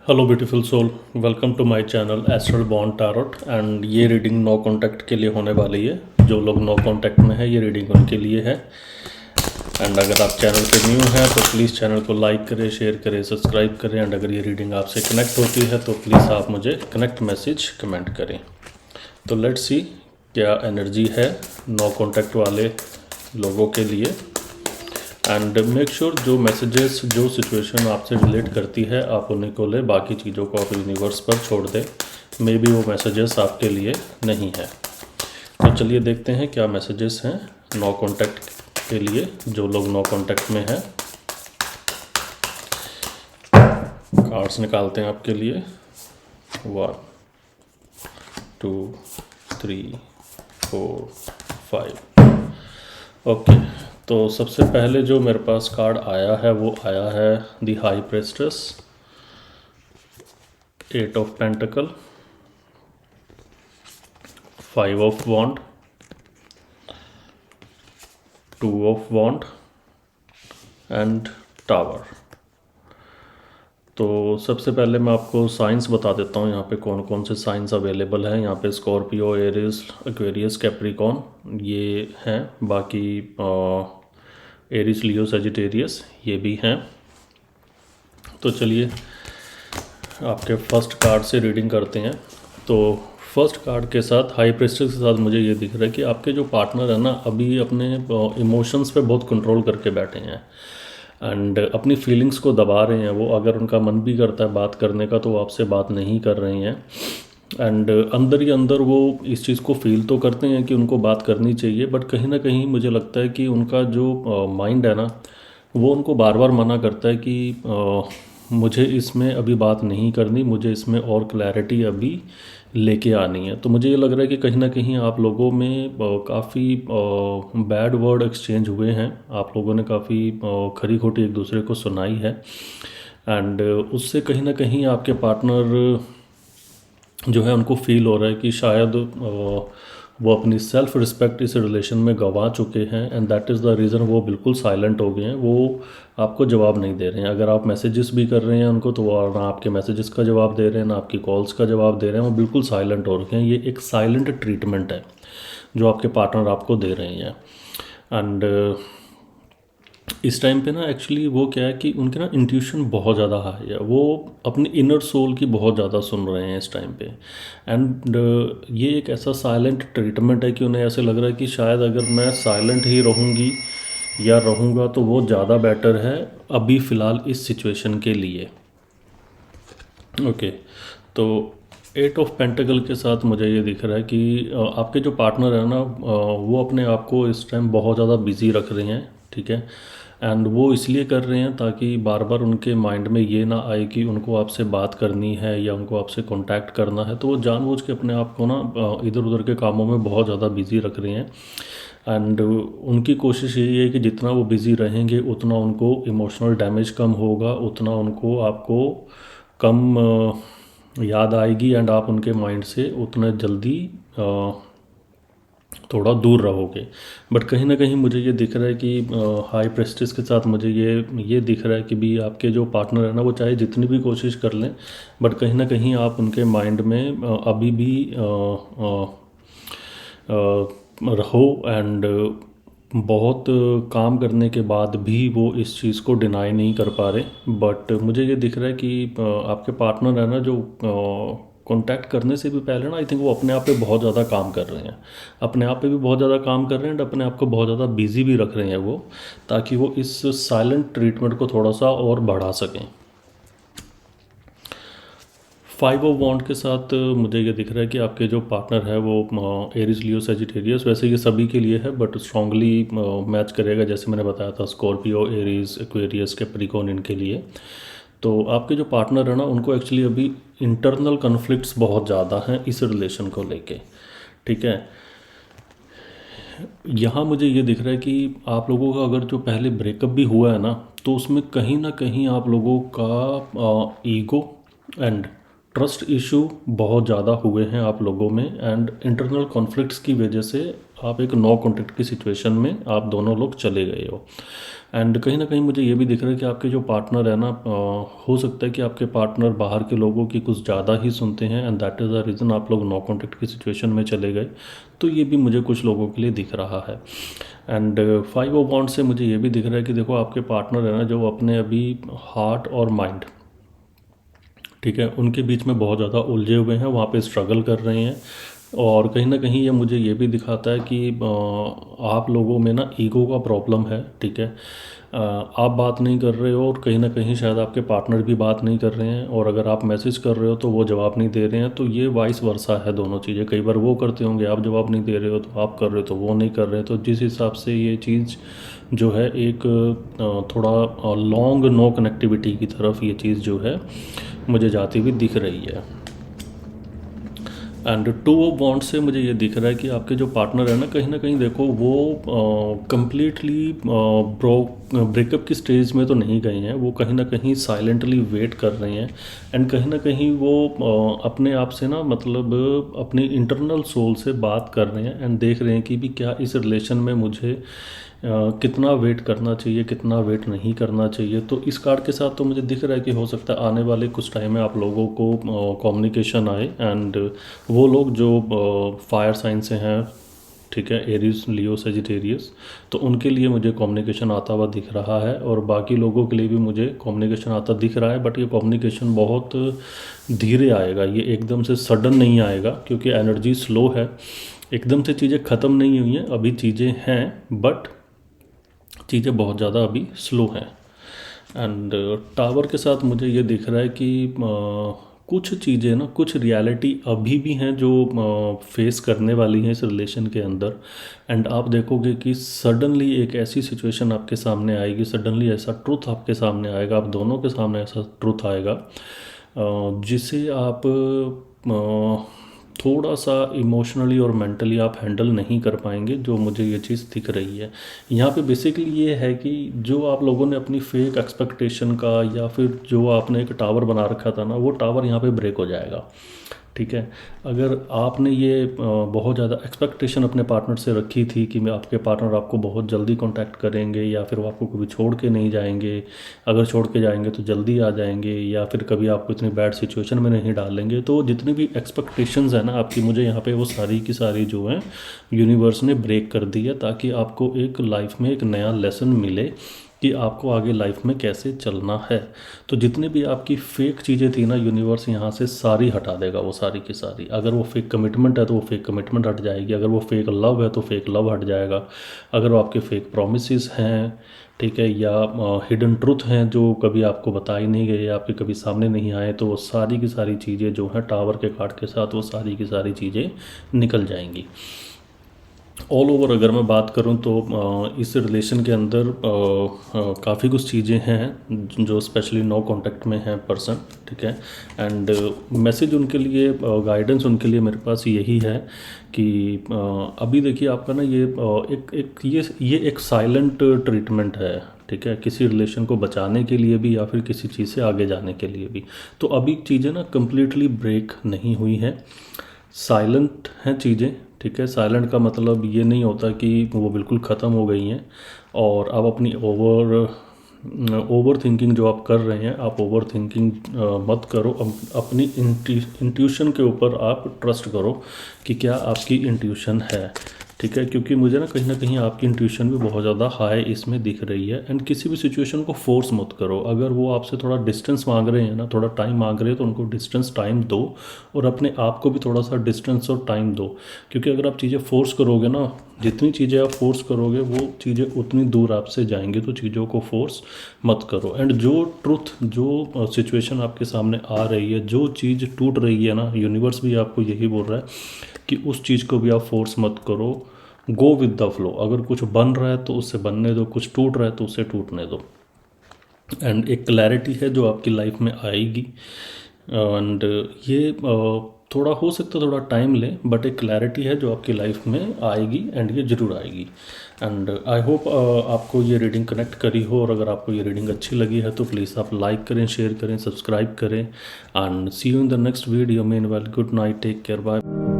Hello beautiful soul, welcome to my channel astral bond tarot. And ये reading no contact के लिए होने वाली है। जो लोग नो कांटेक्ट में है ये रीडिंग उनके लिए है। एंड अगर आप चैनल पे न्यू हैं तो प्लीज़ चैनल को लाइक करें, शेयर करें, सब्सक्राइब करें। एंड अगर ये रीडिंग आपसे कनेक्ट होती है तो प्लीज़ आप मुझे कनेक्ट मैसेज कमेंट करें। तो लेट्स सी क्या एनर्जी है नो कांटेक्ट वाले लोगों के लिए। एंड मेक श्योर जो मैसेजेस जो सिचुएशन आपसे रिलेट करती है आप उन्हीं को ले, बाकी चीज़ों को आप यूनिवर्स पर छोड़ दें। मे बी वो मैसेजेस आपके लिए नहीं है। तो चलिए देखते हैं क्या मैसेजेस हैं नो कांटेक्ट के लिए, जो लोग नो कांटेक्ट में हैं। कार्ड्स निकालते हैं आपके लिए। 1 2 3 4 5। ओके, तो सबसे पहले जो मेरे पास कार्ड आया है वो आया है the high priestess, 8 of pentacle, 5 of wand, 2 of wand and tower. तो सबसे पहले मैं आपको साइंस बता देता हूँ यहाँ पे कौन कौन से साइंस अवेलेबल हैं। यहाँ पे स्कॉर्पियो, एरिस, एक्वेरियस, कैप्रिकॉन ये हैं। बाकी एरिस, लियो, सजिटेरियस ये भी हैं। तो चलिए आपके फर्स्ट कार्ड से रीडिंग करते हैं। तो फर्स्ट कार्ड के साथ हाई प्रेस्टेस के साथ मुझे ये दिख रहा है कि आपके जो पार्टनर है ना अभी अपने इमोशंस पे बहुत कंट्रोल करके बैठे हैं एंड अपनी फीलिंग्स को दबा रहे हैं। वो अगर उनका मन भी करता है बात करने का तो वो आपसे बात नहीं कर रहे हैं। एंड अंदर ही अंदर वो इस चीज़ को फील तो करते हैं कि उनको बात करनी चाहिए, बट कहीं ना कहीं मुझे लगता है कि उनका जो माइंड है ना वो उनको बार बार मना करता है कि मुझे इसमें अभी बात नहीं करनी, मुझे इसमें और क्लैरिटी अभी लेके आनी है। तो मुझे ये लग रहा है कि कहीं ना कहीं आप लोगों में काफ़ी बैड वर्ड एक्सचेंज हुए हैं। आप लोगों ने काफ़ी खरी खोटी एक दूसरे को सुनाई है। एंड उससे कहीं ना कहीं आपके पार्टनर जो है उनको फील हो रहा है कि शायद वो अपनी सेल्फ रिस्पेक्ट इस रिलेशन में गंवा चुके हैं। And that is the reason वो बिल्कुल साइलेंट हो गए हैं। वो आपको जवाब नहीं दे रहे हैं। अगर आप मैसेजेस भी कर रहे हैं उनको तो वो ना आपके मैसेजेस का जवाब दे रहे हैं ना आपकी कॉल्स का जवाब दे रहे हैं। वो बिल्कुल साइलेंट हो रखे हैं। ये एक साइलेंट ट्रीटमेंट है जो आपके पार्टनर आपको दे रहे हैं। एंड इस टाइम पे ना एक्चुअली वो क्या है कि उनके ना इंट्यूशन बहुत ज़्यादा हाई है। वो अपनी इनर सोल की बहुत ज़्यादा सुन रहे हैं इस टाइम पे। एंड ये एक ऐसा साइलेंट ट्रीटमेंट है कि उन्हें ऐसे लग रहा है कि शायद अगर मैं साइलेंट ही रहूँगी या रहूँगा तो वो ज़्यादा बेटर है अभी फ़िलहाल इस सिचुएशन के लिए। ओके, तो 8 ऑफ पेंटिकल के साथ मुझे ये दिख रहा है कि आपके जो पार्टनर है ना वो अपने आप को इस टाइम बहुत ज़्यादा बिजी रख रहे हैं। ठीक है, एंड वो इसलिए कर रहे हैं ताकि बार बार उनके माइंड में ये ना आए कि उनको आपसे बात करनी है या उनको आपसे कांटेक्ट करना है। तो वो जानबूझ के अपने आप को ना इधर उधर के कामों में बहुत ज़्यादा बिजी रख रहे हैं। एंड उनकी कोशिश यही है कि जितना वो बिज़ी रहेंगे उतना उनको इमोशनल डैमेज कम होगा, उतना उनको आपको कम याद आएगी एंड आप उनके माइंड से उतना जल्दी थोड़ा दूर रहोगे। बट कहीं ना कहीं मुझे ये दिख रहा है कि हाई प्रेस्टिस के साथ मुझे ये दिख रहा है कि भी आपके जो पार्टनर है ना वो चाहे जितनी भी कोशिश कर लें बट कहीं ना कहीं आप उनके माइंड में अभी भी रहो। एंड बहुत काम करने के बाद भी वो इस चीज़ को डिनाई नहीं कर पा रहे। बट मुझे ये दिख रहा है कि आपके पार्टनर है ना जो कांटेक्ट करने से भी पहले ना आई थिंक वो अपने आप पे बहुत ज़्यादा काम कर रहे हैं। अपने आप पे भी बहुत ज़्यादा काम कर रहे हैं एंड अपने आप को बहुत ज़्यादा बिजी भी रख रहे हैं वो, ताकि वो इस साइलेंट ट्रीटमेंट को थोड़ा सा और बढ़ा सकें। 5 ऑफ वॉन्ड के साथ मुझे ये दिख रहा है कि आपके जो पार्टनर है वो एरिस, लियो, सजिटेरियस, वैसे ये सभी के लिए है बट स्ट्रांगली मैच करेगा। जैसे मैंने बताया था स्कॉर्पियो, एरिस, एक्वेरियस, कैप्रिकॉर्न इनके लिए। तो आपके जो पार्टनर है ना उनको एक्चुअली अभी इंटरनल कन्फ्लिक्ट्स बहुत ज़्यादा हैं इस रिलेशन को लेके। ठीक है, यहाँ मुझे ये दिख रहा है कि आप लोगों का अगर जो पहले ब्रेकअप भी हुआ है ना तो उसमें कहीं ना कहीं आप लोगों का ईगो एंड ट्रस्ट इशू बहुत ज़्यादा हुए हैं आप लोगों में। एंड इंटरनल कॉन्फ्लिक्ट्स की वजह से आप एक नो कॉन्टैक्ट की सिचुएशन में आप दोनों लोग चले गए हो। एंड कहीं ना कहीं मुझे ये भी दिख रहा है कि आपके जो पार्टनर है ना, हो सकता है कि आपके पार्टनर बाहर के लोगों की कुछ ज़्यादा ही सुनते हैं and that is the reason आप लोग नो कॉन्टैक्ट की सिचुएशन में चले गए। तो ये भी मुझे कुछ लोगों के लिए दिख रहा है। एंड 5 ऑफ वॉन्ड्स से मुझे ये भी दिख रहा है कि देखो आपके पार्टनर है ना, जो अपने अभी हार्ट और माइंड, ठीक है, उनके बीच में बहुत ज़्यादा उलझे हुए हैं, वहाँ पे स्ट्रगल कर रहे हैं। और कहीं ना कहीं ये मुझे ये भी दिखाता है कि आप लोगों में ना ईगो का प्रॉब्लम है, ठीक है। आप बात नहीं कर रहे हो और कहीं ना कहीं शायद आपके पार्टनर भी बात नहीं कर रहे हैं, और अगर आप मैसेज कर रहे हो तो वो जवाब नहीं दे रहे हैं। तो ये वाइस वर्सा है, दोनों चीज़ें। कई बार वो करते होंगे, आप जवाब नहीं दे रहे हो, तो आप कर रहे हो तो वो नहीं कर रहे। तो जिस हिसाब से ये चीज़ जो है एक थोड़ा लॉन्ग नो कनेक्टिविटी की तरफ ये चीज़ जो है मुझे जाती हुई दिख रही है। एंड 2 ऑफ वॉन्ड्स से मुझे ये दिख रहा है कि आपके जो पार्टनर है ना कहीं देखो वो कम्प्लीटली ब्रेकअप की स्टेज में तो नहीं गए हैं। वो कहीं ना कहीं साइलेंटली वेट कर रहे हैं एंड कहीं ना कहीं वो अपने आप से ना, मतलब अपनी इंटरनल सोल से बात कर रहे हैं एंड देख रहे हैं कि भी क्या इस रिलेशन में मुझे कितना वेट करना चाहिए, कितना वेट नहीं करना चाहिए। तो इस कार्ड के साथ तो मुझे दिख रहा है कि हो सकता है आने वाले कुछ टाइम में आप लोगों को कम्युनिकेशन आए एंड वो लोग जो फायर साइन से हैं, ठीक है, एरीज, लियो, सेजिटेरियस, तो उनके लिए मुझे कम्युनिकेशन आता हुआ दिख रहा है। और बाकी लोगों के लिए भी मुझे कम्युनिकेशन आता दिख रहा है, बट ये कम्युनिकेशन बहुत धीरे आएगा, ये एकदम से सडन नहीं आएगा, क्योंकि एनर्जी स्लो है। एकदम से चीज़ें ख़त्म नहीं हुई हैं, अभी चीज़ें हैं, बट चीज़ें बहुत ज़्यादा अभी स्लो हैं। एंड टावर के साथ मुझे ये दिख रहा है कि कुछ चीज़ें ना, कुछ रियलिटी अभी भी हैं जो फेस करने वाली हैं इस रिलेशन के अंदर। एंड आप देखोगे कि सडनली एक ऐसी सिचुएशन आपके सामने आएगी, सडनली ऐसा ट्रुथ आपके सामने आएगा, आप दोनों के सामने ऐसा ट्रुथ आएगा जिसे आप थोड़ा सा इमोशनली और मेंटली आप हैंडल नहीं कर पाएंगे। जो मुझे ये चीज़ दिख रही है यहाँ पे बेसिकली ये है कि जो आप लोगों ने अपनी फेक एक्सपेक्टेशन का, या फिर जो आपने एक टावर बना रखा था ना, वो टावर यहाँ पे ब्रेक हो जाएगा, ठीक है। अगर आपने ये बहुत ज़्यादा एक्सपेक्टेशन अपने पार्टनर से रखी थी कि मैं आपके पार्टनर आपको बहुत जल्दी कांटेक्ट करेंगे, या फिर वो आपको कभी छोड़ के नहीं जाएंगे, अगर छोड़ के जाएंगे तो जल्दी आ जाएंगे, या फिर कभी आपको इतनी बैड सिचुएशन में नहीं डालेंगे, तो जितनी भी एक्सपेक्टेशंस है ना आपकी, मुझे यहाँ पे वो सारी की सारी जो हैं यूनिवर्स ने ब्रेक कर दी है, ताकि आपको एक लाइफ में एक नया लेसन मिले कि आपको आगे लाइफ में कैसे चलना है। तो जितनी भी आपकी फेक चीज़ें थी ना, यूनिवर्स यहाँ से सारी हटा देगा, वो सारी की सारी। अगर वो फेक कमिटमेंट है तो वो फेक कमिटमेंट हट जाएगी, अगर वो फेक लव है तो फेक लव हट जाएगा, अगर वो आपके फेक प्रोमिसेस हैं, ठीक है, या हिडन ट्रुथ हैं जो कभी आपको बताई नहीं गए, आपके कभी सामने नहीं आए, तो वो सारी की सारी चीज़ें जो हैं टावर के कार्ड के साथ, वो सारी की सारी चीज़ें निकल जाएंगी। ऑल ओवर अगर मैं बात करूं तो इस रिलेशन के अंदर काफ़ी कुछ चीज़ें हैं जो स्पेशली नो कांटेक्ट में हैं पर्सन, ठीक है। एंड मैसेज उनके लिए, गाइडेंस उनके लिए मेरे पास यही है कि अभी देखिए आपका ना ये ये एक साइलेंट ट्रीटमेंट है, ठीक है, किसी रिलेशन को बचाने के लिए भी या फिर किसी चीज़ से आगे जाने के लिए भी। तो अभी चीज़ें ना कम्प्लीटली ब्रेक नहीं हुई हैं, साइलेंट हैं चीज़ें, ठीक है। साइलेंट का मतलब ये नहीं होता कि वो बिल्कुल ख़त्म हो गई हैं। और आप अपनी ओवर थिंकिंग जो आप कर रहे हैं, आप ओवर थिंकिंग मत करो। अपनी इंट्यूशन के ऊपर आप ट्रस्ट करो कि क्या आपकी इंट्यूशन है, ठीक है। क्योंकि मुझे ना कहीं आपकी इंट्यूशन भी बहुत ज़्यादा हाई इसमें दिख रही है। एंड किसी भी सिचुएशन को फोर्स मत करो। अगर वो आपसे थोड़ा डिस्टेंस मांग रहे हैं ना, थोड़ा टाइम मांग रहे हैं, तो उनको डिस्टेंस टाइम दो, और अपने आप को भी थोड़ा सा डिस्टेंस और टाइम दो। क्योंकि अगर आप चीज़ें फोर्स करोगे ना, जितनी चीज़ें आप फोर्स करोगे वो चीज़ें उतनी दूर आपसे जाएंगी। तो चीज़ों को फोर्स मत करो। एंड जो ट्रुथ, जो सिचुएशन आपके सामने आ रही है, जो चीज़ टूट रही है ना, यूनिवर्स भी आपको यही बोल रहा है कि उस चीज़ को भी आप फोर्स मत करो। Go with the flow. अगर कुछ बन रहा है तो उससे बनने दो, कुछ टूट रहा है तो उसे टूटने दो। एंड एक क्लैरिटी है जो आपकी लाइफ में आएगी। एंड ये थोड़ा हो सकता है थोड़ा टाइम ले, बट एक क्लैरिटी है जो आपकी लाइफ में आएगी, एंड ये ज़रूर आएगी। एंड आई होप आपको ये रीडिंग कनेक्ट करी हो, और अगर आपको ये रीडिंग अच्छी लगी है तो प्लीज़ आप लाइक करें, शेयर करें, सब्सक्राइब करें। And see you in the next video. Meanwhile good night, take care, bye.